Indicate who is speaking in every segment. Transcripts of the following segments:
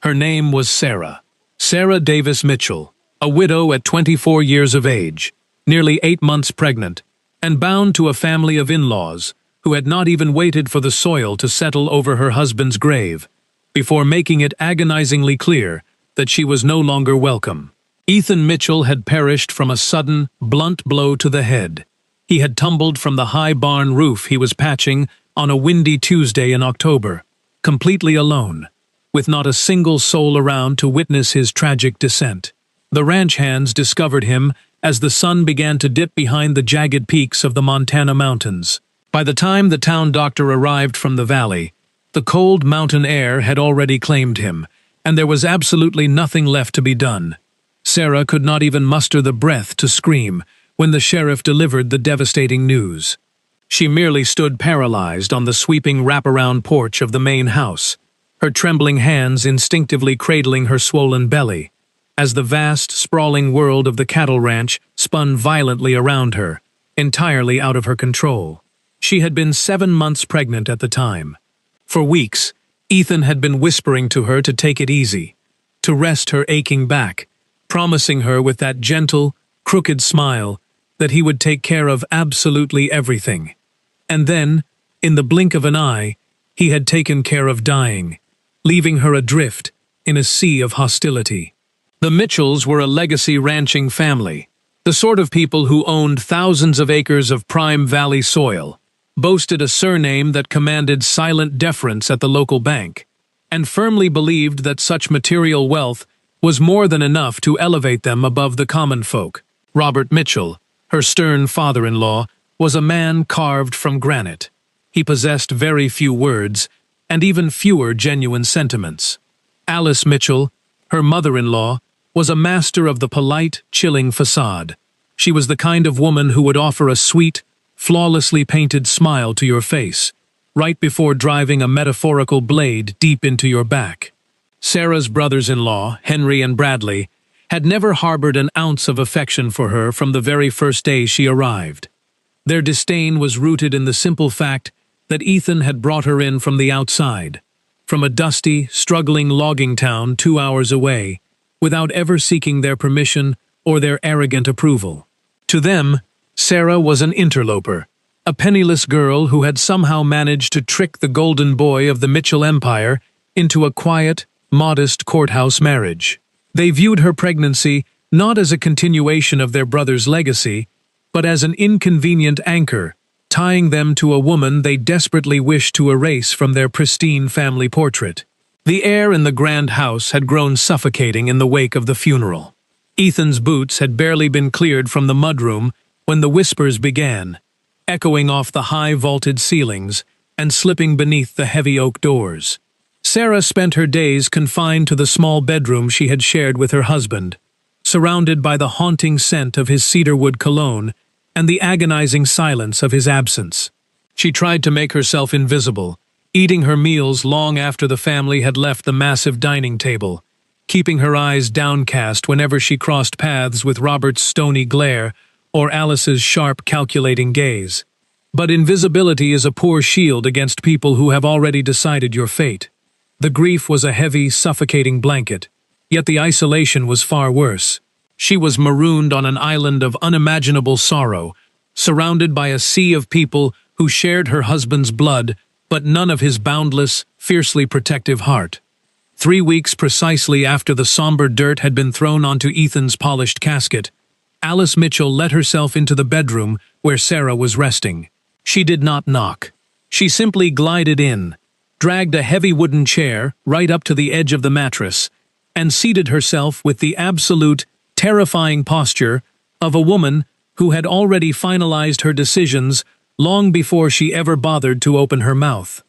Speaker 1: Her name was Sarah. Sarah Davis Mitchell, a widow at 24 years of age, nearly 8 months pregnant, and bound to a family of in-laws who had not even waited for the soil to settle over her husband's grave, before making it agonizingly clear that she was no longer welcome. Ethan Mitchell had perished from a sudden, blunt blow to the head. He had tumbled from the high barn roof he was patching on a windy Tuesday in October, completely alone, with not a single soul around to witness his tragic descent. The ranch hands discovered him as the sun began to dip behind the jagged peaks of the Montana mountains. By the time the town doctor arrived from the valley, the cold mountain air had already claimed him, and there was absolutely nothing left to be done. Sarah could not even muster the breath to scream when the sheriff delivered the devastating news. She merely stood paralyzed on the sweeping wraparound porch of the main house, her trembling hands instinctively cradling her swollen belly, as the vast, sprawling world of the cattle ranch spun violently around her, entirely out of her control. She had been 7 months pregnant at the time. For weeks, Ethan had been whispering to her to take it easy, to rest her aching back, promising her with that gentle, crooked smile that he would take care of absolutely everything. And then, in the blink of an eye, he had taken care of dying, leaving her adrift in a sea of hostility. The Mitchells were a legacy ranching family, the sort of people who owned thousands of acres of prime valley soil, boasted a surname that commanded silent deference at the local bank, and firmly believed that such material wealth was more than enough to elevate them above the common folk. Robert Mitchell, her stern father-in-law, was a man carved from granite. He possessed very few words, and even fewer genuine sentiments. Alice Mitchell, her mother-in-law, was a master of the polite, chilling facade. She was the kind of woman who would offer a sweet, flawlessly painted smile to your face, right before driving a metaphorical blade deep into your back. Sarah's brothers-in-law, Henry and Bradley, had never harbored an ounce of affection for her from the very first day she arrived. Their disdain was rooted in the simple fact that Ethan had brought her in from the outside, from a dusty, struggling logging town 2 hours away, without ever seeking their permission or their arrogant approval. To them, Sarah was an interloper, a penniless girl who had somehow managed to trick the golden boy of the Mitchell Empire into a quiet, modest courthouse marriage. They viewed her pregnancy not as a continuation of their brother's legacy, but as an inconvenient anchor, tying them to a woman they desperately wished to erase from their pristine family portrait. The air in the grand house had grown suffocating in the wake of the funeral. Ethan's boots had barely been cleared from the mudroom when the whispers began, echoing off the high vaulted ceilings and slipping beneath the heavy oak doors. Sarah spent her days confined to the small bedroom she had shared with her husband, surrounded by the haunting scent of his cedarwood cologne and the agonizing silence of his absence. She tried to make herself invisible, eating her meals long after the family had left the massive dining table, keeping her eyes downcast whenever she crossed paths with Robert's stony glare or Alice's sharp, calculating gaze. But invisibility is a poor shield against people who have already decided your fate. The grief was a heavy, suffocating blanket, yet the isolation was far worse. She was marooned on an island of unimaginable sorrow, surrounded by a sea of people who shared her husband's blood, but none of his boundless, fiercely protective heart. 3 weeks precisely after the somber dirt had been thrown onto Ethan's polished casket, Alice Mitchell let herself into the bedroom where Sarah was resting. She did not knock. She simply glided in, dragged a heavy wooden chair right up to the edge of the mattress, and seated herself with the absolute, terrifying posture of a woman who had already finalized her decisions long before she ever bothered to open her mouth.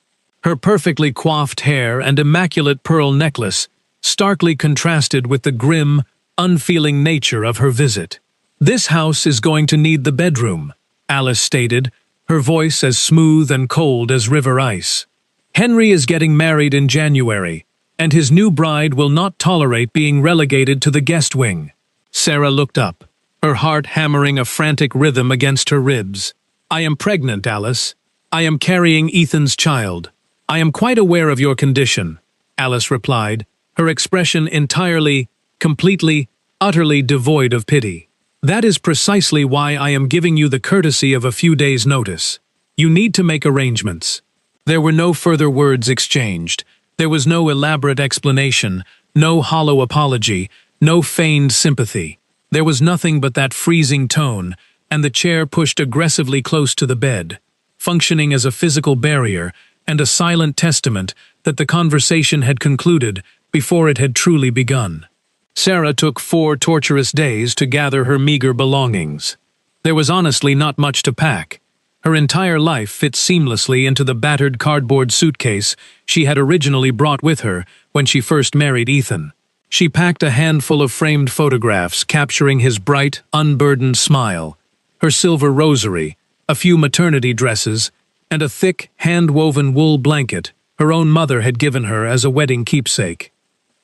Speaker 1: Her perfectly coiffed hair and immaculate pearl necklace starkly contrasted with the grim, unfeeling nature of her visit. "This house is going to need the bedroom," Alice stated, her voice as smooth and cold as river ice. "Henry is getting married in January, and his new bride will not tolerate being relegated to the guest wing." Sarah looked up, her heart hammering a frantic rhythm against her ribs. "I am pregnant, Alice. I am carrying Ethan's child. I am quite aware of your condition," Alice replied, her expression entirely, completely, utterly devoid of pity. "That is precisely why I am giving you the courtesy of a few days' notice. You need to make arrangements." There were no further words exchanged. There was no elaborate explanation, no hollow apology, no feigned sympathy. There was nothing but that freezing tone, and the chair pushed aggressively close to the bed, functioning as a physical barrier and a silent testament that the conversation had concluded before it had truly begun. Sarah took 4 torturous days to gather her meager belongings. There was honestly not much to pack. Her entire life fit seamlessly into the battered cardboard suitcase she had originally brought with her when she first married Ethan. She packed a handful of framed photographs capturing his bright, unburdened smile, her silver rosary, a few maternity dresses, and a thick, hand-woven wool blanket her own mother had given her as a wedding keepsake.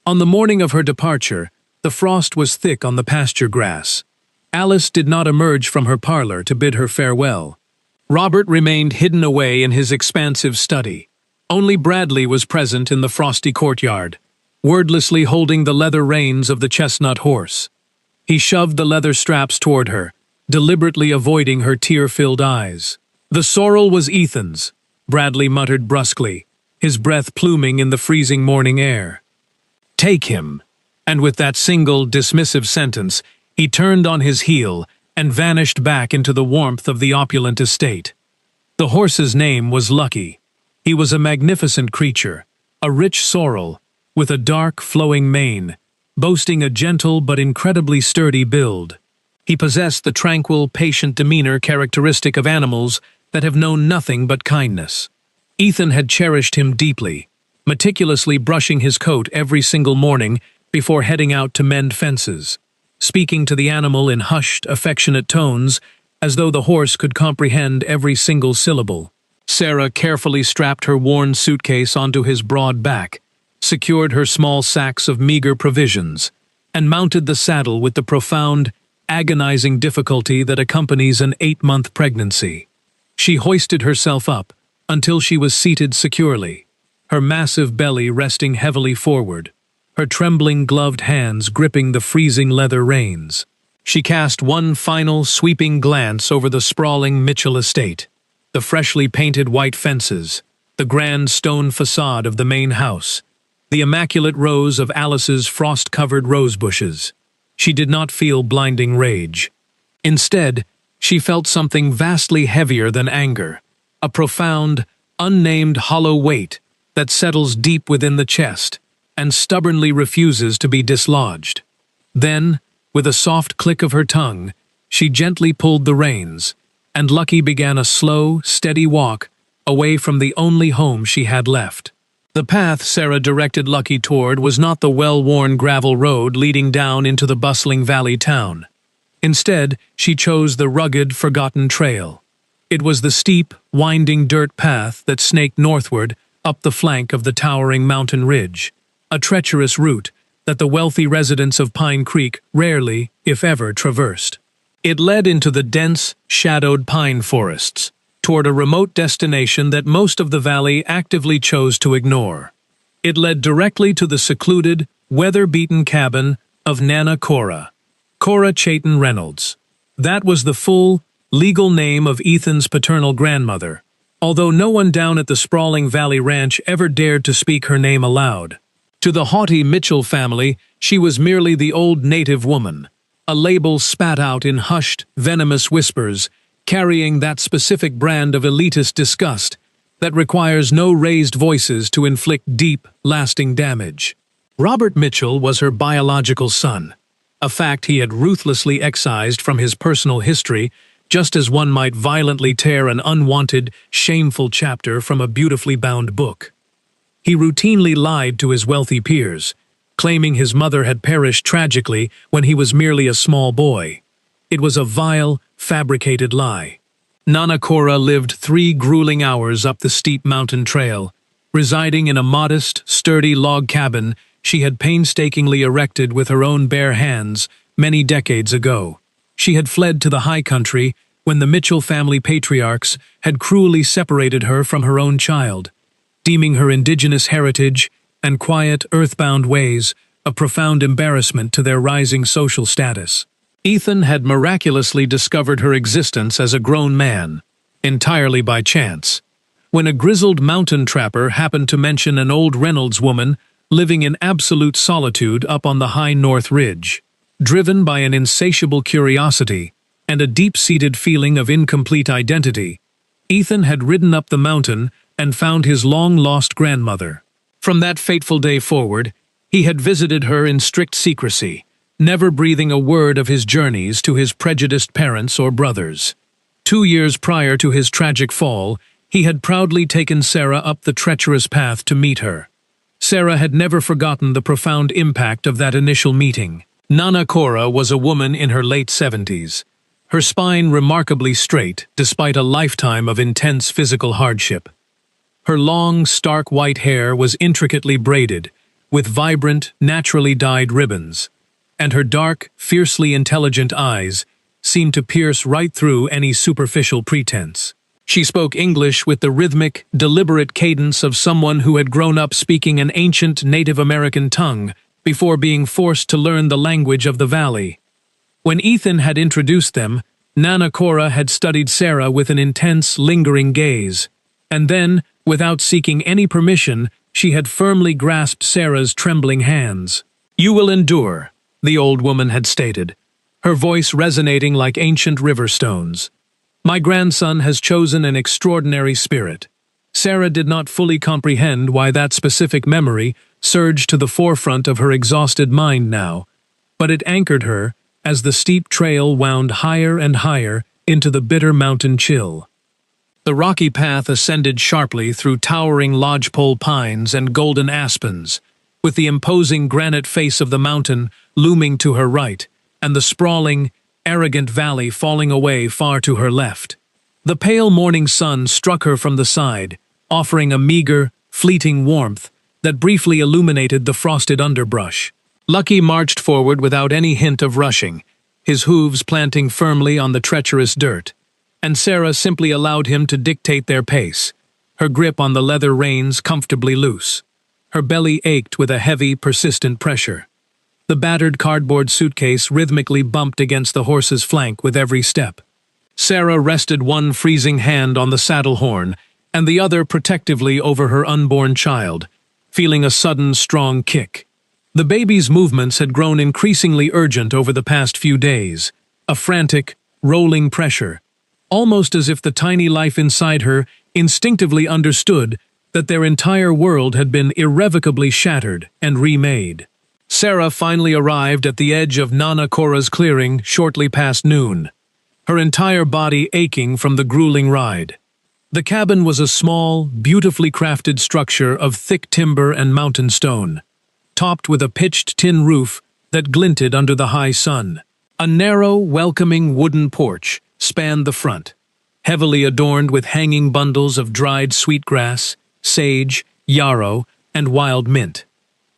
Speaker 1: On the morning of her departure, the frost was thick on the pasture grass. Alice did not emerge from her parlor to bid her farewell. Robert remained hidden away in his expansive study. Only Bradley was present in the frosty courtyard, wordlessly holding the leather reins of the chestnut horse. He shoved the leather straps toward her, deliberately avoiding her tear-filled eyes. "The sorrel was Ethan's," Bradley muttered brusquely, his breath pluming in the freezing morning air. "Take him." And with that single, dismissive sentence, he turned on his heel and vanished back into the warmth of the opulent estate. The horse's name was Lucky. He was a magnificent creature, a rich sorrel, with a dark, flowing mane, boasting a gentle but incredibly sturdy build. He possessed the tranquil, patient demeanor characteristic of animals that have known nothing but kindness. Ethan had cherished him deeply, meticulously brushing his coat every single morning before heading out to mend fences, speaking to the animal in hushed, affectionate tones as though the horse could comprehend every single syllable. Sarah carefully strapped her worn suitcase onto his broad back, secured her small sacks of meager provisions, and mounted the saddle with the profound, agonizing difficulty that accompanies an 8-month pregnancy. She hoisted herself up until she was seated securely, her massive belly resting heavily forward, her trembling gloved hands gripping the freezing leather reins. She cast one final, sweeping glance over the sprawling Mitchell estate, the freshly painted white fences, the grand stone facade of the main house, the immaculate rows of Alice's frost-covered rose bushes. She did not feel blinding rage. Instead, she felt something vastly heavier than anger, a profound, unnamed hollow weight that settles deep within the chest and stubbornly refuses to be dislodged. Then, with a soft click of her tongue, she gently pulled the reins, and Lucky began a slow, steady walk away from the only home she had left. The path Sarah directed Lucky toward was not the well-worn gravel road leading down into the bustling valley town. Instead, she chose the rugged, forgotten trail. It was the steep, winding dirt path that snaked northward up the flank of the towering mountain ridge, a treacherous route that the wealthy residents of Pine Creek rarely, if ever, traversed. It led into the dense, shadowed pine forests, toward a remote destination that most of the valley actively chose to ignore. It led directly to the secluded, weather-beaten cabin of Nana Cora Chayton Reynolds. That was the full, legal name of Ethan's paternal grandmother, although no one down at the sprawling valley ranch ever dared to speak her name aloud. To the haughty Mitchell family, she was merely the old native woman, a label spat out in hushed, venomous whispers, carrying that specific brand of elitist disgust that requires no raised voices to inflict deep, lasting damage. Robert Mitchell was her biological son, a fact he had ruthlessly excised from his personal history, just as one might violently tear an unwanted, shameful chapter from a beautifully bound book. He routinely lied to his wealthy peers, claiming his mother had perished tragically when he was merely a small boy. It was a vile, fabricated lie. Nana Cora lived 3 grueling hours up the steep mountain trail, residing in a modest, sturdy log cabin she had painstakingly erected with her own bare hands many decades ago. She had fled to the high country when the Mitchell family patriarchs had cruelly separated her from her own child, deeming her indigenous heritage and quiet, earthbound ways, a profound embarrassment to their rising social status. Ethan had miraculously discovered her existence as a grown man, entirely by chance, when a grizzled mountain trapper happened to mention an old Reynolds woman living in absolute solitude up on the high North Ridge. Driven by an insatiable curiosity and a deep-seated feeling of incomplete identity, Ethan had ridden up the mountain and found his long-lost grandmother. From that fateful day forward, he had visited her in strict secrecy, never breathing a word of his journeys to his prejudiced parents or brothers. 2 years prior to his tragic fall, he had proudly taken Sarah up the treacherous path to meet her. Sarah had never forgotten the profound impact of that initial meeting. Nana Cora was a woman in her late 70s, her spine remarkably straight despite a lifetime of intense physical hardship. Her long, stark white hair was intricately braided, with vibrant, naturally dyed ribbons, and her dark, fiercely intelligent eyes seemed to pierce right through any superficial pretense. She spoke English with the rhythmic, deliberate cadence of someone who had grown up speaking an ancient Native American tongue before being forced to learn the language of the valley. When Ethan had introduced them, Nana Cora had studied Sarah with an intense, lingering gaze, and then, without seeking any permission, she had firmly grasped Sarah's trembling hands. "You will endure," the old woman had stated, her voice resonating like ancient river stones. "My grandson has chosen an extraordinary spirit." Sarah did not fully comprehend why that specific memory surged to the forefront of her exhausted mind now, but it anchored her as the steep trail wound higher and higher into the bitter mountain chill. The rocky path ascended sharply through towering lodgepole pines and golden aspens, with the imposing granite face of the mountain looming to her right, and the sprawling, arrogant valley falling away far to her left. The pale morning sun struck her from the side, offering a meager, fleeting warmth that briefly illuminated the frosted underbrush. Lucky marched forward without any hint of rushing, his hooves planting firmly on the treacherous dirt, and Sarah simply allowed him to dictate their pace, her grip on the leather reins comfortably loose. Her belly ached with a heavy, persistent pressure. The battered cardboard suitcase rhythmically bumped against the horse's flank with every step. Sarah rested one freezing hand on the saddle horn and the other protectively over her unborn child, feeling a sudden, strong kick. The baby's movements had grown increasingly urgent over the past few days, a frantic, rolling pressure, almost as if the tiny life inside her instinctively understood that their entire world had been irrevocably shattered and remade. Sarah finally arrived at the edge of Nana Cora's clearing shortly past noon, her entire body aching from the grueling ride. The cabin was a small, beautifully crafted structure of thick timber and mountain stone, topped with a pitched tin roof that glinted under the high sun. A narrow, welcoming wooden porch spanned the front, heavily adorned with hanging bundles of dried sweetgrass, sage, yarrow, and wild mint.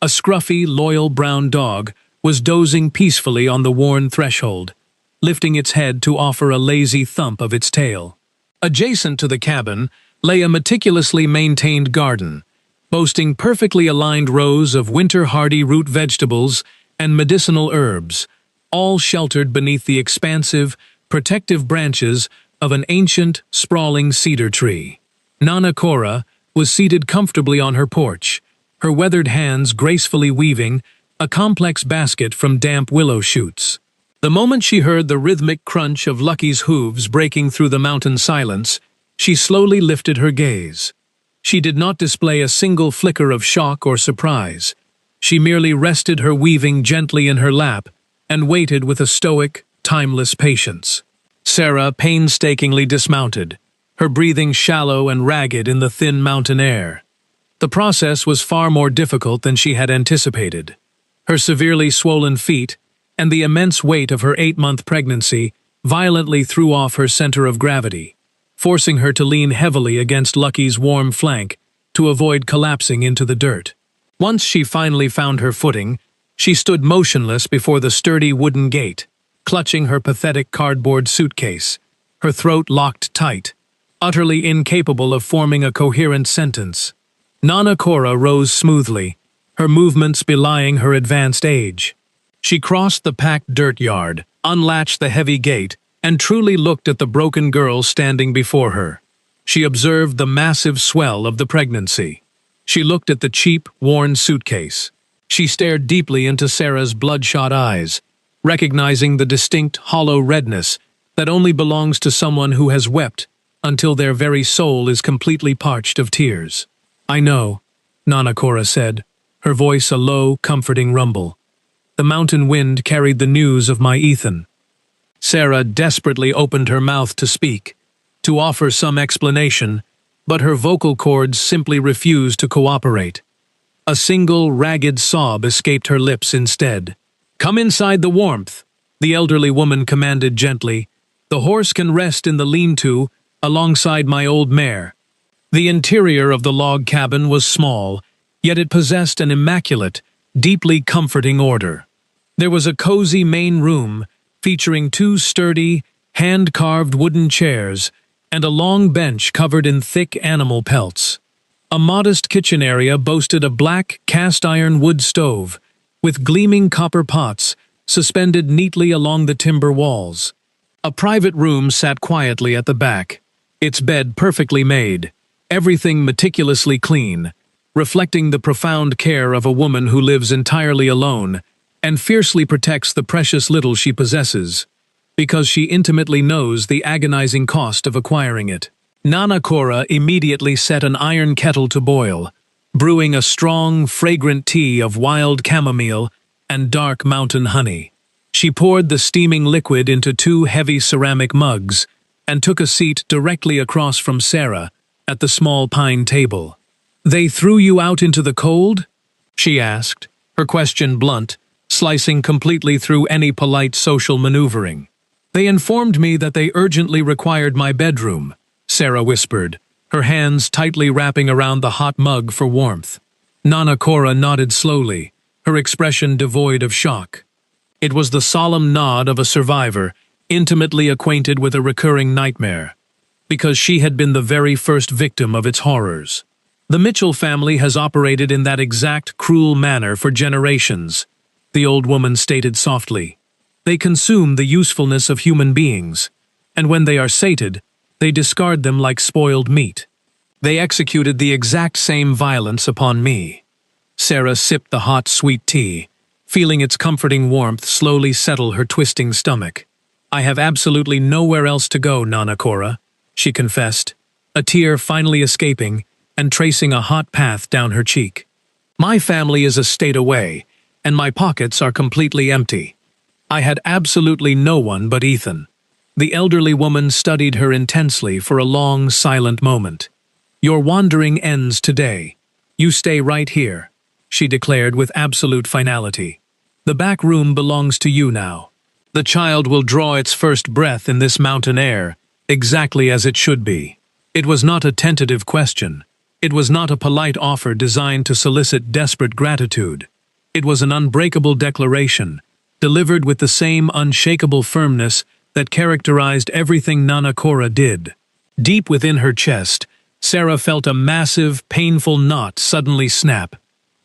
Speaker 1: A scruffy, loyal brown dog was dozing peacefully on the worn threshold, lifting its head to offer a lazy thump of its tail. Adjacent to the cabin lay a meticulously maintained garden, boasting perfectly aligned rows of winter-hardy root vegetables and medicinal herbs, all sheltered beneath the expansive, protective branches of an ancient, sprawling cedar tree. Nana Cora was seated comfortably on her porch, her weathered hands gracefully weaving a complex basket from damp willow shoots. The moment she heard the rhythmic crunch of Lucky's hooves breaking through the mountain silence, she slowly lifted her gaze. She did not display a single flicker of shock or surprise. She merely rested her weaving gently in her lap and waited with a stoic, timeless patience. Sarah painstakingly dismounted, her breathing shallow and ragged in the thin mountain air. The process was far more difficult than she had anticipated. Her severely swollen feet and the immense weight of her 8-month pregnancy violently threw off her center of gravity, forcing her to lean heavily against Lucky's warm flank to avoid collapsing into the dirt. Once she finally found her footing, she stood motionless before the sturdy wooden gate, clutching her pathetic cardboard suitcase, her throat locked tight, utterly incapable of forming a coherent sentence. Nana Cora rose smoothly, her movements belying her advanced age. She crossed the packed dirt yard, unlatched the heavy gate, and truly looked at the broken girl standing before her. She observed the massive swell of the pregnancy. She looked at the cheap, worn suitcase. She stared deeply into Sarah's bloodshot eyes, recognizing the distinct hollow redness that only belongs to someone who has wept until their very soul is completely parched of tears. "I know," Nanakora said, her voice a low, comforting rumble. "The mountain wind carried the news of my Ethan." Sarah desperately opened her mouth to speak, to offer some explanation, but her vocal cords simply refused to cooperate. A single, ragged sob escaped her lips instead. "Come inside the warmth," the elderly woman commanded gently. "The horse can rest in the lean-to alongside my old mare." The interior of the log cabin was small, yet it possessed an immaculate, deeply comforting order. There was a cozy main room featuring two sturdy, hand-carved wooden chairs and a long bench covered in thick animal pelts. A modest kitchen area boasted a black cast-iron wood stove, with gleaming copper pots suspended neatly along the timber walls. A private room sat quietly at the back, its bed perfectly made, everything meticulously clean, reflecting the profound care of a woman who lives entirely alone and fiercely protects the precious little she possesses, because she intimately knows the agonizing cost of acquiring it. Nanakora immediately set an iron kettle to boil, brewing a strong, fragrant tea of wild chamomile and dark mountain honey. She poured the steaming liquid into two heavy ceramic mugs and took a seat directly across from Sarah at the small pine table. "They threw you out into the cold?" she asked, her question blunt, slicing completely through any polite social maneuvering. "They informed me that they urgently required my bedroom," Sarah whispered, her hands tightly wrapping around the hot mug for warmth. Nanakora nodded slowly, her expression devoid of shock. It was the solemn nod of a survivor, intimately acquainted with a recurring nightmare, because she had been the very first victim of its horrors. "The Mitchell family has operated in that exact cruel manner for generations," the old woman stated softly. "They consume the usefulness of human beings, and when they are sated, they discard them like spoiled meat. They executed the exact same violence upon me." Sarah sipped the hot, sweet tea, feeling its comforting warmth slowly settle her twisting stomach. "I have absolutely nowhere else to go, Nanakora," she confessed, a tear finally escaping and tracing a hot path down her cheek. "My family is a state away, and my pockets are completely empty. I had absolutely no one but Ethan." The elderly woman studied her intensely for a long, silent moment. "Your wandering ends today. You stay right here," she declared with absolute finality. "The back room belongs to you now. The child will draw its first breath in this mountain air, exactly as it should be." It was not a tentative question. It was not a polite offer designed to solicit desperate gratitude. It was an unbreakable declaration, delivered with the same unshakable firmness that characterized everything Nanakora did. Deep within her chest, Sarah felt a massive, painful knot suddenly snap.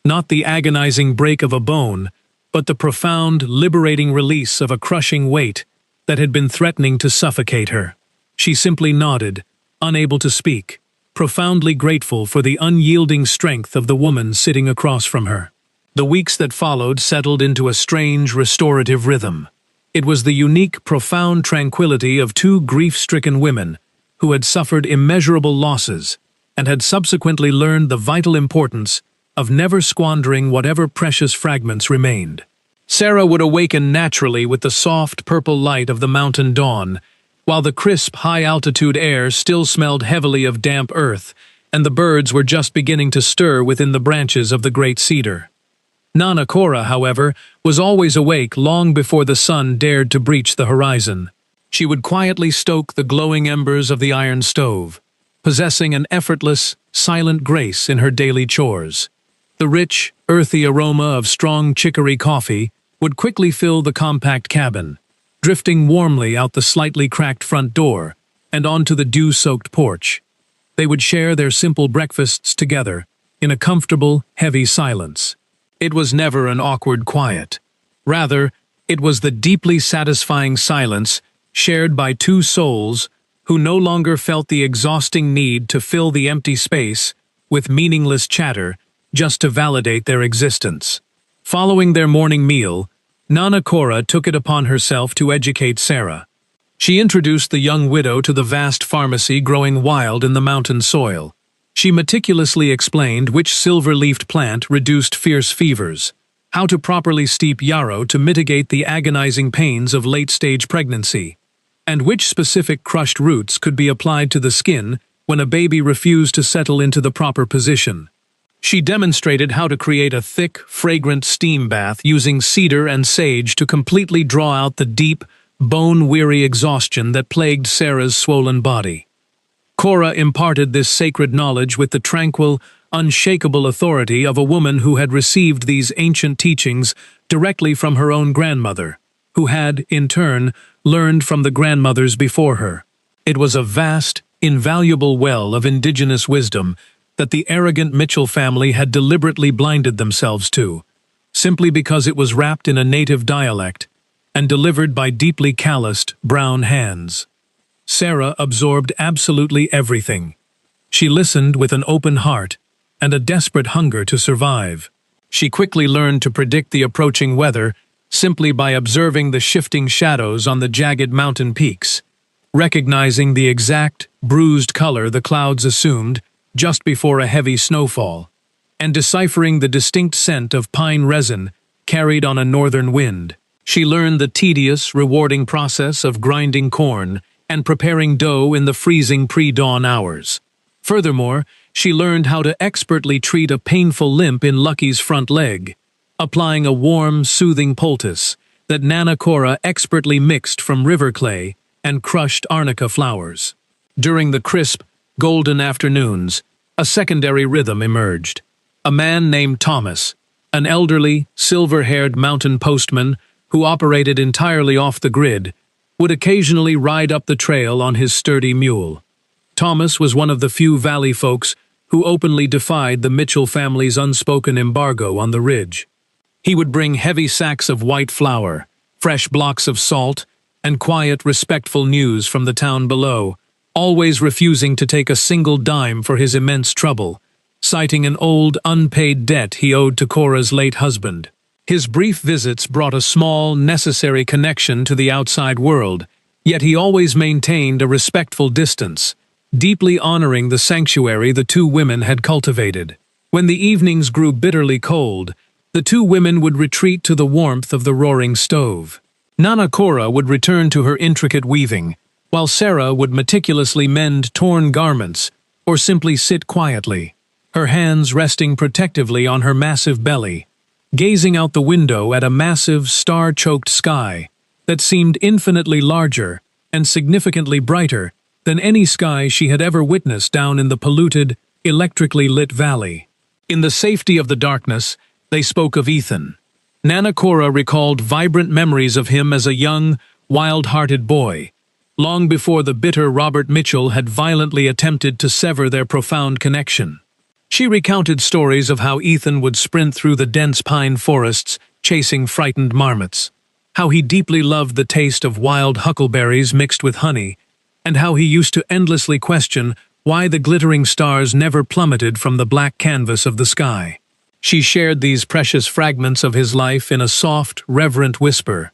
Speaker 1: Not the agonizing break of a bone, but the profound, liberating release of a crushing weight that had been threatening to suffocate her. She simply nodded, unable to speak, profoundly grateful for the unyielding strength of the woman sitting across from her. The weeks that followed settled into a strange, restorative rhythm. It was the unique, profound tranquility of two grief-stricken women who had suffered immeasurable losses and had subsequently learned the vital importance of never squandering whatever precious fragments remained. Sarah would awaken naturally with the soft, purple light of the mountain dawn, while the crisp, high-altitude air still smelled heavily of damp earth, and the birds were just beginning to stir within the branches of the great cedar. Nanakora, however, was always awake long before the sun dared to breach the horizon. She would quietly stoke the glowing embers of the iron stove, possessing an effortless, silent grace in her daily chores. The rich, earthy aroma of strong chicory coffee would quickly fill the compact cabin, drifting warmly out the slightly cracked front door and onto the dew-soaked porch. They would share their simple breakfasts together, in a comfortable, heavy silence. It was never an awkward quiet. Rather, it was the deeply satisfying silence shared by two souls who no longer felt the exhausting need to fill the empty space with meaningless chatter just to validate their existence. Following their morning meal, Nana Cora took it upon herself to educate Sarah. She introduced the young widow to the vast pharmacy growing wild in the mountain soil. She meticulously explained which silver-leafed plant reduced fierce fevers, how to properly steep yarrow to mitigate the agonizing pains of late-stage pregnancy, and which specific crushed roots could be applied to the skin when a baby refused to settle into the proper position. She demonstrated how to create a thick, fragrant steam bath using cedar and sage to completely draw out the deep, bone-weary exhaustion that plagued Sarah's swollen body. Cora imparted this sacred knowledge with the tranquil, unshakable authority of a woman who had received these ancient teachings directly from her own grandmother, who had, in turn, learned from the grandmothers before her. It was a vast, invaluable well of indigenous wisdom that the arrogant Mitchell family had deliberately blinded themselves to, simply because it was wrapped in a native dialect and delivered by deeply calloused, brown hands. Sarah absorbed absolutely everything. She listened with an open heart and a desperate hunger to survive. She quickly learned to predict the approaching weather simply by observing the shifting shadows on the jagged mountain peaks, recognizing the exact, bruised color the clouds assumed just before a heavy snowfall, and deciphering the distinct scent of pine resin carried on a northern wind. She learned the tedious, rewarding process of grinding corn and preparing dough in the freezing pre-dawn hours. Furthermore, she learned how to expertly treat a painful limp in Lucky's front leg, applying a warm, soothing poultice that Nana Cora expertly mixed from river clay and crushed arnica flowers. During the crisp, golden afternoons, a secondary rhythm emerged. A man named Thomas, an elderly, silver-haired mountain postman who operated entirely off the grid, would occasionally ride up the trail on his sturdy mule. Thomas was one of the few valley folks who openly defied the Mitchell family's unspoken embargo on the ridge. He would bring heavy sacks of white flour, fresh blocks of salt, and quiet, respectful news from the town below, always refusing to take a single dime for his immense trouble, citing an old, unpaid debt he owed to Cora's late husband. His brief visits brought a small, necessary connection to the outside world, yet he always maintained a respectful distance, deeply honoring the sanctuary the two women had cultivated. When the evenings grew bitterly cold, the two women would retreat to the warmth of the roaring stove. Nana Cora would return to her intricate weaving, while Sarah would meticulously mend torn garments or simply sit quietly, her hands resting protectively on her massive belly, gazing out the window at a massive, star-choked sky that seemed infinitely larger and significantly brighter than any sky she had ever witnessed down in the polluted, electrically lit valley. In the safety of the darkness, they spoke of Ethan. Nana Cora recalled vibrant memories of him as a young, wild-hearted boy, long before the bitter Robert Mitchell had violently attempted to sever their profound connection. She recounted stories of how Ethan would sprint through the dense pine forests, chasing frightened marmots, how he deeply loved the taste of wild huckleberries mixed with honey, and how he used to endlessly question why the glittering stars never plummeted from the black canvas of the sky. She shared these precious fragments of his life in a soft, reverent whisper,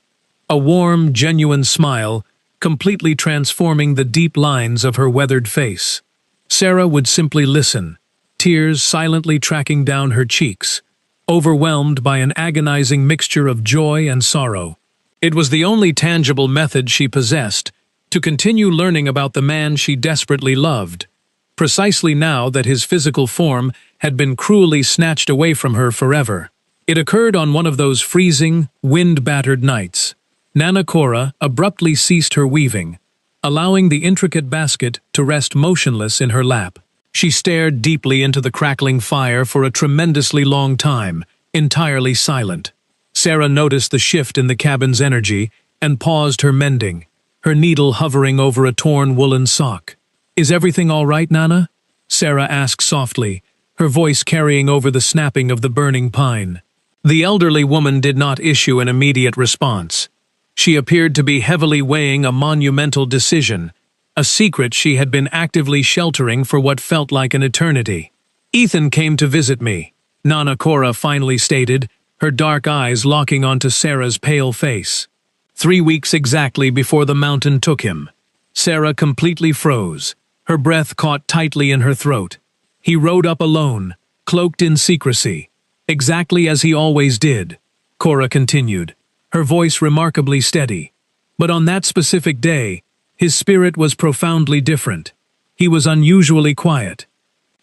Speaker 1: a warm, genuine smile completely transforming the deep lines of her weathered face. Sarah would simply listen, tears silently tracking down her cheeks, overwhelmed by an agonizing mixture of joy and sorrow. It was the only tangible method she possessed to continue learning about the man she desperately loved, precisely now that his physical form had been cruelly snatched away from her forever. It occurred on one of those freezing, wind-battered nights. Nana Cora abruptly ceased her weaving, allowing the intricate basket to rest motionless in her lap. She stared deeply into the crackling fire for a tremendously long time, entirely silent. Sarah noticed the shift in the cabin's energy and paused her mending, her needle hovering over a torn woolen sock. "Is everything all right, Nana?" Sarah asked softly, her voice carrying over the snapping of the burning pine. The elderly woman did not issue an immediate response. She appeared to be heavily weighing a monumental decision, a secret she had been actively sheltering for what felt like an eternity. "Ethan came to visit me," Nana Cora finally stated, her dark eyes locking onto Sarah's pale face. 3 weeks exactly before the mountain took him. Sarah completely froze, her breath caught tightly in her throat. "He rode up alone, cloaked in secrecy, exactly as he always did," Cora continued, her voice remarkably steady. "But on that specific day, his spirit was profoundly different. He was unusually quiet.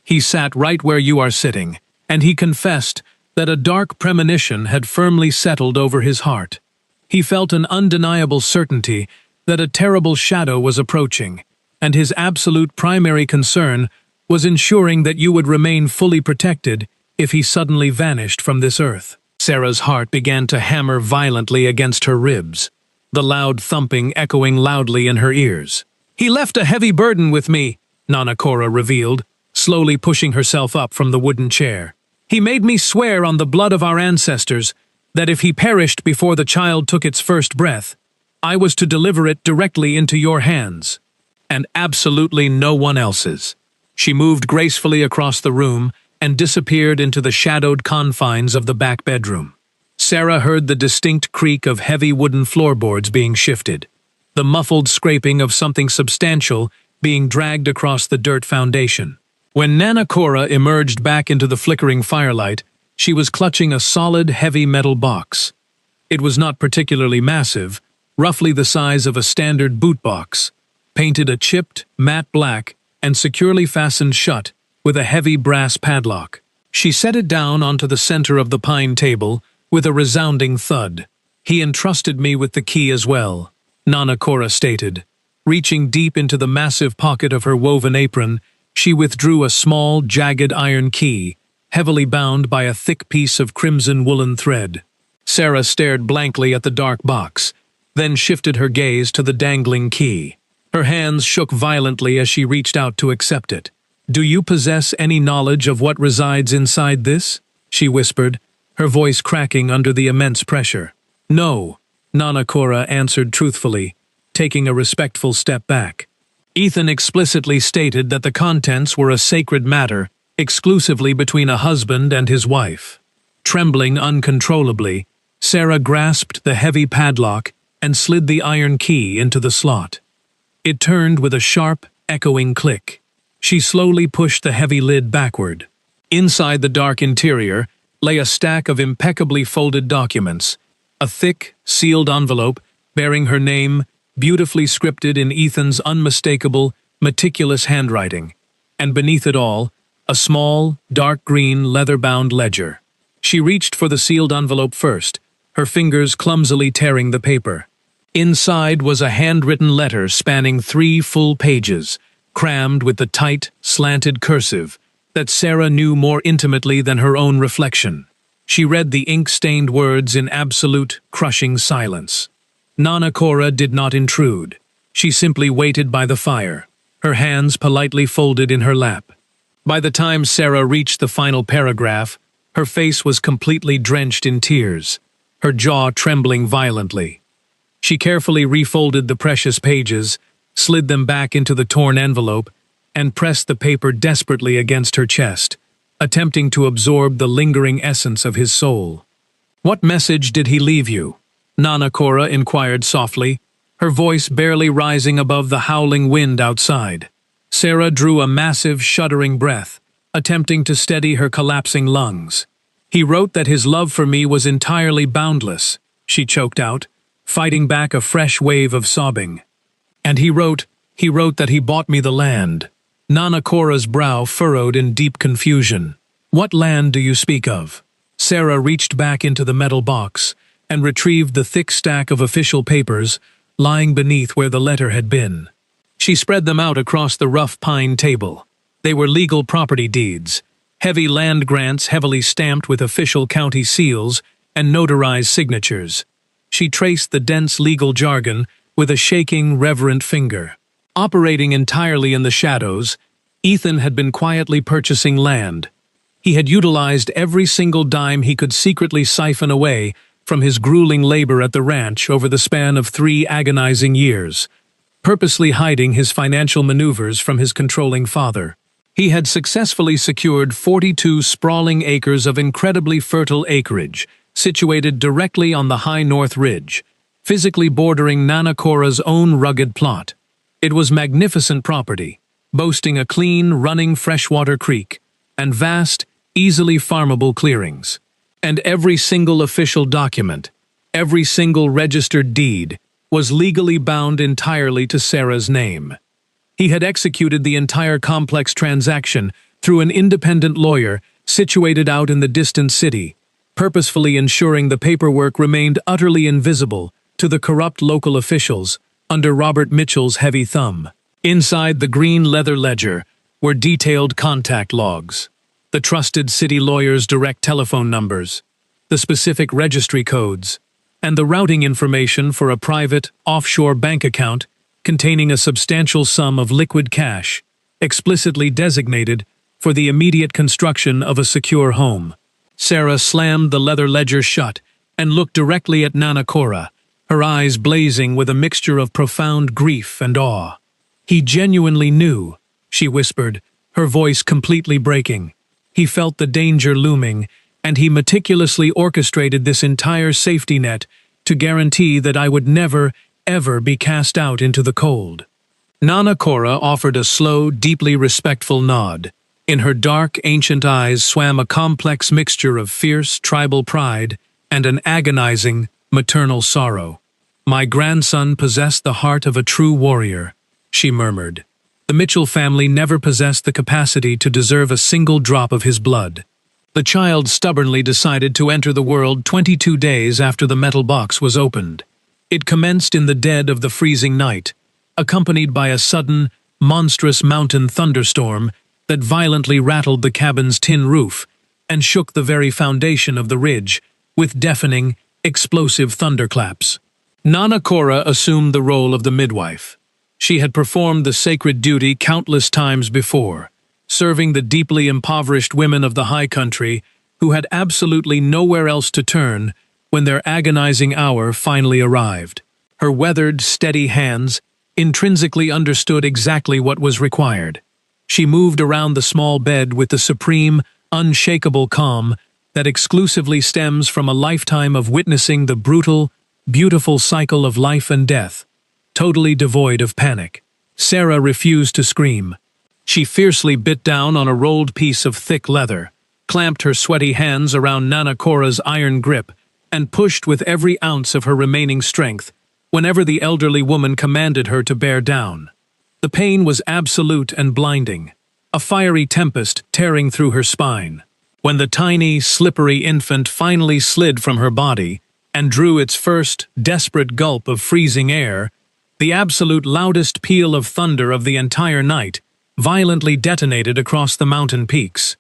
Speaker 1: He sat right where you are sitting, and he confessed that a dark premonition had firmly settled over his heart. He felt an undeniable certainty that a terrible shadow was approaching, and his absolute primary concern was ensuring that you would remain fully protected if he suddenly vanished from this earth." Sarah's heart began to hammer violently against her ribs, the loud thumping echoing loudly in her ears. "He left a heavy burden with me," Nana Cora revealed, slowly pushing herself up from the wooden chair. "He made me swear on the blood of our ancestors that if he perished before the child took its first breath, I was to deliver it directly into your hands, and absolutely no one else's." She moved gracefully across the room and disappeared into the shadowed confines of the back bedroom. Sarah heard the distinct creak of heavy wooden floorboards being shifted, the muffled scraping of something substantial being dragged across the dirt foundation. When Nana Cora emerged back into the flickering firelight, she was clutching a solid, heavy metal box. It was not particularly massive, roughly the size of a standard boot box, painted a chipped, matte black, and securely fastened shut with a heavy brass padlock. She set it down onto the center of the pine table with a resounding thud. "He entrusted me with the key as well," Nana Cora stated. Reaching deep into the massive pocket of her woven apron, she withdrew a small, jagged iron key, heavily bound by a thick piece of crimson woolen thread. Sarah stared blankly at the dark box, then shifted her gaze to the dangling key. Her hands shook violently as she reached out to accept it. "Do you possess any knowledge of what resides inside this?" she whispered, her voice cracking under the immense pressure. "No," Nana Cora answered truthfully, taking a respectful step back. Ethan explicitly stated that the contents were a sacred matter, exclusively between a husband and his wife. Trembling uncontrollably, Sarah grasped the heavy padlock and slid the iron key into the slot. It turned with a sharp, echoing click. She slowly pushed the heavy lid backward. Inside the dark interior lay a stack of impeccably folded documents, a thick, sealed envelope bearing her name, beautifully scripted in Ethan's unmistakable, meticulous handwriting, and beneath it all, a small, dark green, leather-bound ledger. She reached for the sealed envelope first, her fingers clumsily tearing the paper. Inside was a handwritten letter spanning 3 full pages, crammed with the tight, slanted cursive that Sarah knew more intimately than her own reflection. She read the ink-stained words in absolute, crushing silence. Nana Cora did not intrude. She simply waited by the fire, her hands politely folded in her lap. By the time Sarah reached the final paragraph, her face was completely drenched in tears, her jaw trembling violently. She carefully refolded the precious pages, slid them back into the torn envelope, and pressed the paper desperately against her chest, attempting to absorb the lingering essence of his soul. "What message did he leave you?" Nana Cora inquired softly, her voice barely rising above the howling wind outside. Sarah drew a massive, shuddering breath, attempting to steady her collapsing lungs. "He wrote that his love for me was entirely boundless," she choked out, fighting back a fresh wave of sobbing. "And he wrote that he bought me the land." Nana Cora's brow furrowed in deep confusion. "What land do you speak of?" Sarah reached back into the metal box and retrieved the thick stack of official papers lying beneath where the letter had been. She spread them out across the rough pine table. They were legal property deeds, heavy land grants heavily stamped with official county seals and notarized signatures. She traced the dense legal jargon with a shaking, reverent finger. Operating entirely in the shadows, Ethan had been quietly purchasing land, He had utilized every single dime he could secretly siphon away from his grueling labor at the ranch over the span of 3 agonizing years, purposely hiding his financial maneuvers from his controlling father. He had successfully secured 42 sprawling acres of incredibly fertile acreage, situated directly on the high North Ridge, physically bordering Nanakora's own rugged plot. It was magnificent property, boasting a clean, running freshwater creek, and vast, easily farmable clearings. And every single official document, every single registered deed, was legally bound entirely to Sarah's name. He had executed the entire complex transaction through an independent lawyer situated out in the distant city, purposefully ensuring the paperwork remained utterly invisible to the corrupt local officials under Robert Mitchell's heavy thumb. Inside the green leather ledger were detailed contact logs, the trusted city lawyer's direct telephone numbers, the specific registry codes, and the routing information for a private, offshore bank account containing a substantial sum of liquid cash, explicitly designated for the immediate construction of a secure home. Sarah slammed the leather ledger shut and looked directly at Nanakora, her eyes blazing with a mixture of profound grief and awe. "He genuinely knew," she whispered, her voice completely breaking. "He felt the danger looming, and he meticulously orchestrated this entire safety net to guarantee that I would never, ever be cast out into the cold." Nanakora offered a slow, deeply respectful nod. In her dark, ancient eyes swam a complex mixture of fierce, tribal pride and an agonizing, maternal sorrow. "My grandson possessed the heart of a true warrior," she murmured. "The Mitchell family never possessed the capacity to deserve a single drop of his blood." The child stubbornly decided to enter the world 22 days after the metal box was opened. It commenced in the dead of the freezing night, accompanied by a sudden, monstrous mountain thunderstorm that violently rattled the cabin's tin roof and shook the very foundation of the ridge with deafening, explosive thunderclaps. Nanakora assumed the role of the midwife. She had performed the sacred duty countless times before, serving the deeply impoverished women of the high country who had absolutely nowhere else to turn when their agonizing hour finally arrived. Her weathered, steady hands intrinsically understood exactly what was required. She moved around the small bed with the supreme, unshakable calm that exclusively stems from a lifetime of witnessing the brutal, beautiful cycle of life and death, totally devoid of panic. Sarah refused to scream. She fiercely bit down on a rolled piece of thick leather, clamped her sweaty hands around Nanakora's iron grip, and pushed with every ounce of her remaining strength whenever the elderly woman commanded her to bear down. The pain was absolute and blinding, a fiery tempest tearing through her spine. When the tiny, slippery infant finally slid from her body and drew its first, desperate gulp of freezing air, the absolute loudest peal of thunder of the entire night violently detonated across the mountain peaks,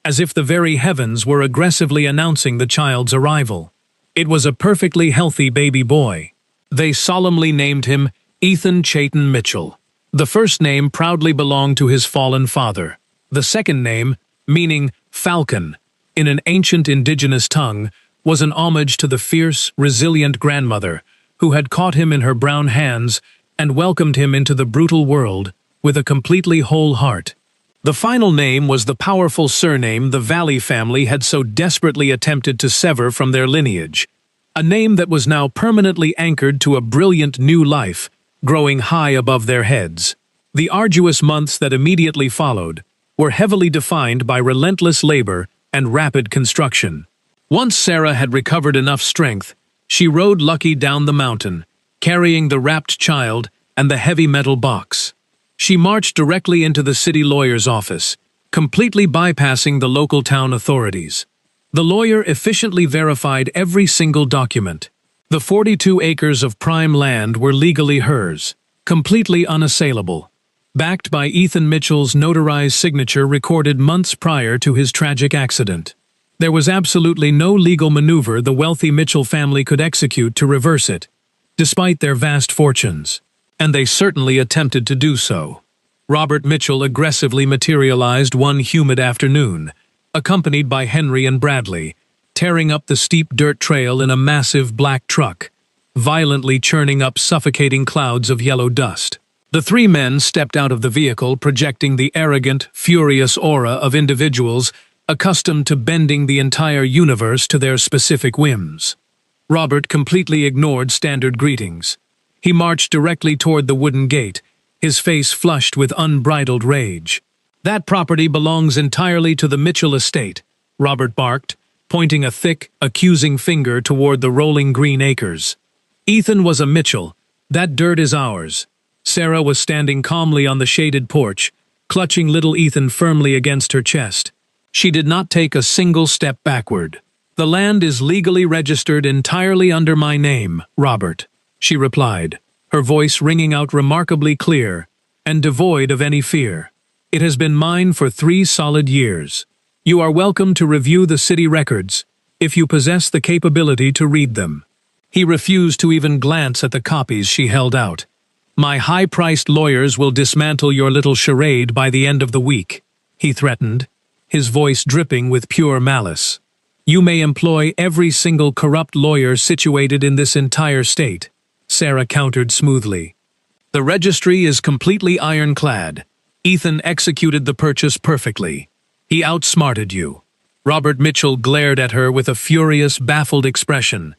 Speaker 1: as if the very heavens were aggressively announcing the child's arrival. It was a perfectly healthy baby boy. They solemnly named him Ethan Chayton Mitchell. The first name proudly belonged to his fallen father. The second name, meaning falcon, in an ancient indigenous tongue, was an homage to the fierce, resilient grandmother who had caught him in her brown hands and welcomed him into the brutal world with a completely whole heart. The final name was the powerful surname the Valley family had so desperately attempted to sever from their lineage, a name that was now permanently anchored to a brilliant new life, growing high above their heads. The arduous months that immediately followed were heavily defined by relentless labor and rapid construction. Once Sarah had recovered enough strength, she rode Lucky down the mountain, carrying the wrapped child and the heavy metal box. She marched directly into the city lawyer's office, completely bypassing the local town authorities. The lawyer efficiently verified every single document. The 42 acres of prime land were legally hers, completely unassailable, backed by Ethan Mitchell's notarized signature recorded months prior to his tragic accident. There was absolutely no legal maneuver the wealthy Mitchell family could execute to reverse it, despite their vast fortunes. And they certainly attempted to do so. Robert Mitchell aggressively materialized one humid afternoon, accompanied by Henry and Bradley, tearing up the steep dirt trail in a massive black truck, violently churning up suffocating clouds of yellow dust. The three men stepped out of the vehicle, projecting the arrogant, furious aura of individuals accustomed to bending the entire universe to their specific whims. Robert completely ignored standard greetings. He marched directly toward the wooden gate, his face flushed with unbridled rage. "That property belongs entirely to the Mitchell estate," Robert barked, pointing a thick, accusing finger toward the rolling green acres. "Ethan was a Mitchell. That dirt is ours." Sarah was standing calmly on the shaded porch, clutching little Ethan firmly against her chest. She did not take a single step backward. "The land is legally registered entirely under my name, Robert," she replied, her voice ringing out remarkably clear and devoid of any fear. "It has been mine for 3 solid years. You are welcome to review the city records, if you possess the capability to read them." He refused to even glance at the copies she held out. "My high-priced lawyers will dismantle your little charade by the end of the week," he threatened, his voice dripping with pure malice. "You may employ every single corrupt lawyer situated in this entire state," Sarah countered smoothly. "The registry is completely ironclad. Ethan executed the purchase perfectly. He outsmarted you." Robert Mitchell glared at her with a furious, baffled expression,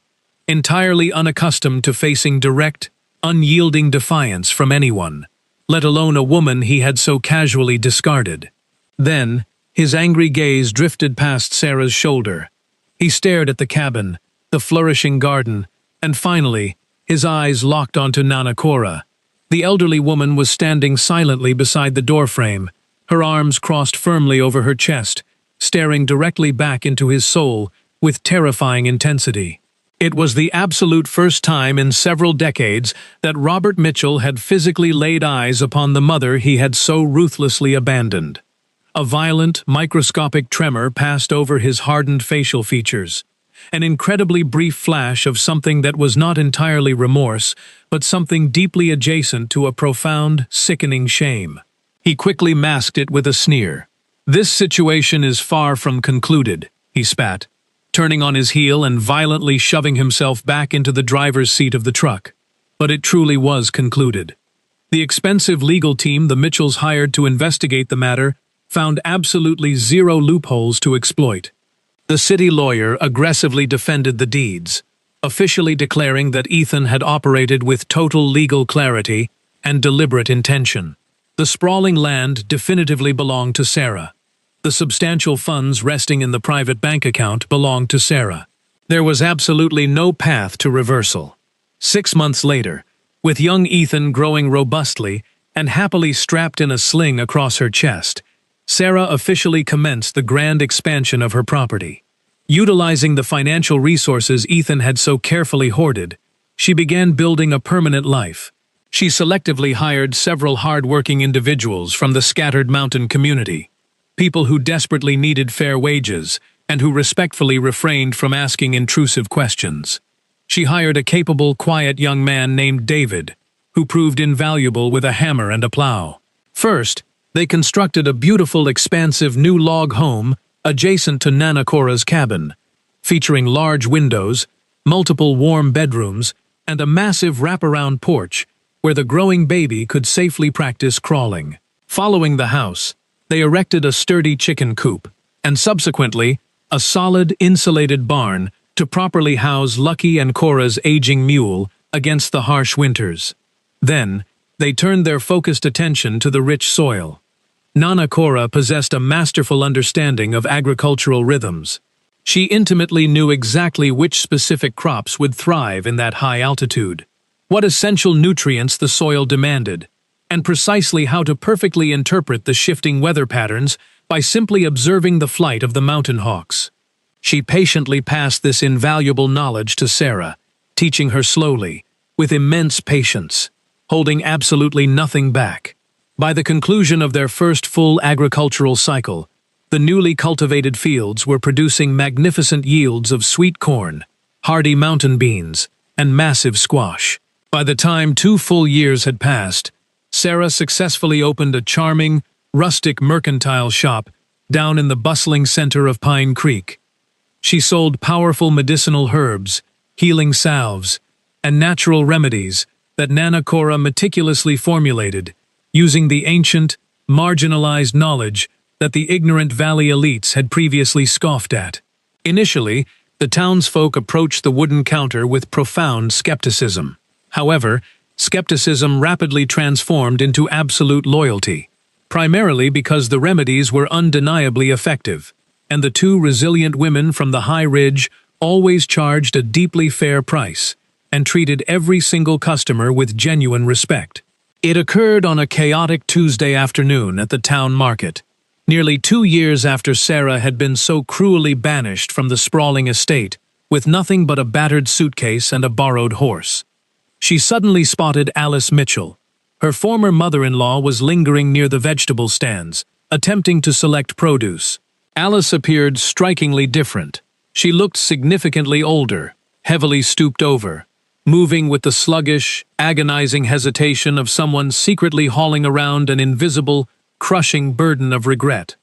Speaker 1: entirely unaccustomed to facing direct, unyielding defiance from anyone, let alone a woman he had so casually discarded. Then, his angry gaze drifted past Sarah's shoulder. He stared at the cabin, the flourishing garden, and finally, his eyes locked onto Nana Cora. The elderly woman was standing silently beside the doorframe, her arms crossed firmly over her chest, staring directly back into his soul with terrifying intensity. It was the absolute first time in several decades that Robert Mitchell had physically laid eyes upon the mother he had so ruthlessly abandoned. A violent, microscopic tremor passed over his hardened facial features, an incredibly brief flash of something that was not entirely remorse, but something deeply adjacent to a profound, sickening shame. He quickly masked it with a sneer. "This situation is far from concluded," he spat, turning on his heel and violently shoving himself back into the driver's seat of the truck. But it truly was concluded. The expensive legal team the Mitchells hired to investigate the matter found absolutely zero loopholes to exploit. The city lawyer aggressively defended the deeds, officially declaring that Ethan had operated with total legal clarity and deliberate intention. The sprawling land definitively belonged to Sarah. The substantial funds resting in the private bank account belonged to Sarah. There was absolutely no path to reversal. 6 months later, with young Ethan growing robustly and happily strapped in a sling across her chest, Sarah officially commenced the grand expansion of her property. Utilizing the financial resources Ethan had so carefully hoarded, she began building a permanent life. She selectively hired several hard-working individuals from the scattered mountain community, people who desperately needed fair wages and who respectfully refrained from asking intrusive questions. She hired a capable, quiet young man named David, who proved invaluable with a hammer and a plow. First, they constructed a beautiful, expansive new log home adjacent to Nana Cora's cabin, featuring large windows, multiple warm bedrooms, and a massive wraparound porch where the growing baby could safely practice crawling. Following the house, they erected a sturdy chicken coop, and subsequently, a solid, insulated barn to properly house Lucky and Cora's aging mule against the harsh winters. Then, they turned their focused attention to the rich soil. Nana Cora possessed a masterful understanding of agricultural rhythms. She intimately knew exactly which specific crops would thrive in that high altitude, what essential nutrients the soil demanded, and precisely how to perfectly interpret the shifting weather patterns by simply observing the flight of the mountain hawks. She patiently passed this invaluable knowledge to Sarah, teaching her slowly, with immense patience, holding absolutely nothing back. By the conclusion of their first full agricultural cycle, the newly cultivated fields were producing magnificent yields of sweet corn, hardy mountain beans, and massive squash. By the time 2 full years had passed, Sarah successfully opened a charming, rustic mercantile shop down in the bustling center of Pine Creek. She sold powerful medicinal herbs, healing salves, and natural remedies that Nana Cora meticulously formulated, using the ancient, marginalized knowledge that the ignorant valley elites had previously scoffed at. Initially, the townsfolk approached the wooden counter with profound skepticism. However, skepticism rapidly transformed into absolute loyalty, primarily because the remedies were undeniably effective, and the two resilient women from the high ridge always charged a deeply fair price and treated every single customer with genuine respect. It occurred on a chaotic Tuesday afternoon at the town market, nearly 2 years after Sarah had been so cruelly banished from the sprawling estate with nothing but a battered suitcase and a borrowed horse. She suddenly spotted Alice Mitchell. Her former mother-in-law was lingering near the vegetable stands, attempting to select produce. Alice appeared strikingly different. She looked significantly older, heavily stooped over, moving with the sluggish, agonizing hesitation of someone secretly hauling around an invisible, crushing burden of regret.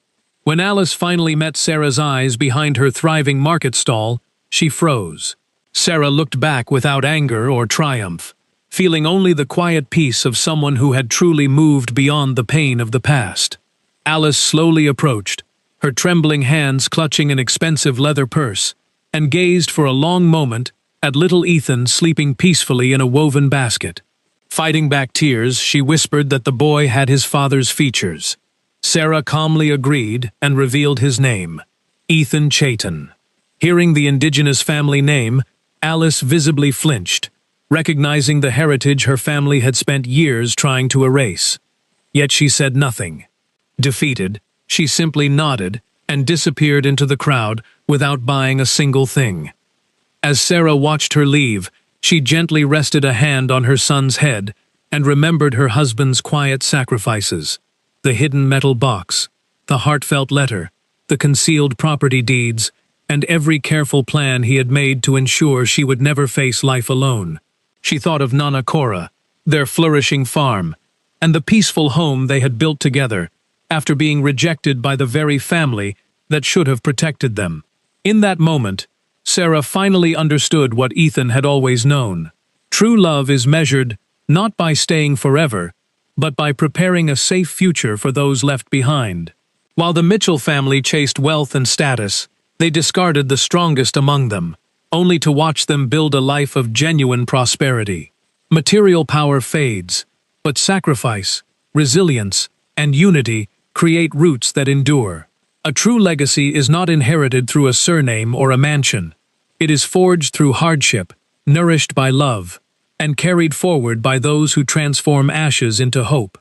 Speaker 1: When Alice finally met Sarah's eyes behind her thriving market stall, she froze. Sarah looked back without anger or triumph, feeling only the quiet peace of someone who had truly moved beyond the pain of the past. Alice slowly approached, her trembling hands clutching an expensive leather purse, and gazed for a long moment at little Ethan sleeping peacefully in a woven basket. Fighting back tears, she whispered that the boy had his father's features. Sarah calmly agreed and revealed his name, Ethan Chayton. Hearing the indigenous family name, Alice visibly flinched, recognizing the heritage her family had spent years trying to erase. Yet she said nothing. Defeated, she simply nodded and disappeared into the crowd without buying a single thing. As Sarah watched her leave, she gently rested a hand on her son's head and remembered her husband's quiet sacrifices, the hidden metal box, the heartfelt letter, the concealed property deeds, and every careful plan he had made to ensure she would never face life alone. She thought of Nana Cora, their flourishing farm, and the peaceful home they had built together after being rejected by the very family that should have protected them. In that moment, Sarah finally understood what Ethan had always known. True love is measured not by staying forever, but by preparing a safe future for those left behind. While the Mitchell family chased wealth and status, they discarded the strongest among them, only to watch them build a life of genuine prosperity. Material power fades, but sacrifice, resilience, and unity create roots that endure. A true legacy is not inherited through a surname or a mansion. It is forged through hardship, nourished by love, and carried forward by those who transform ashes into hope.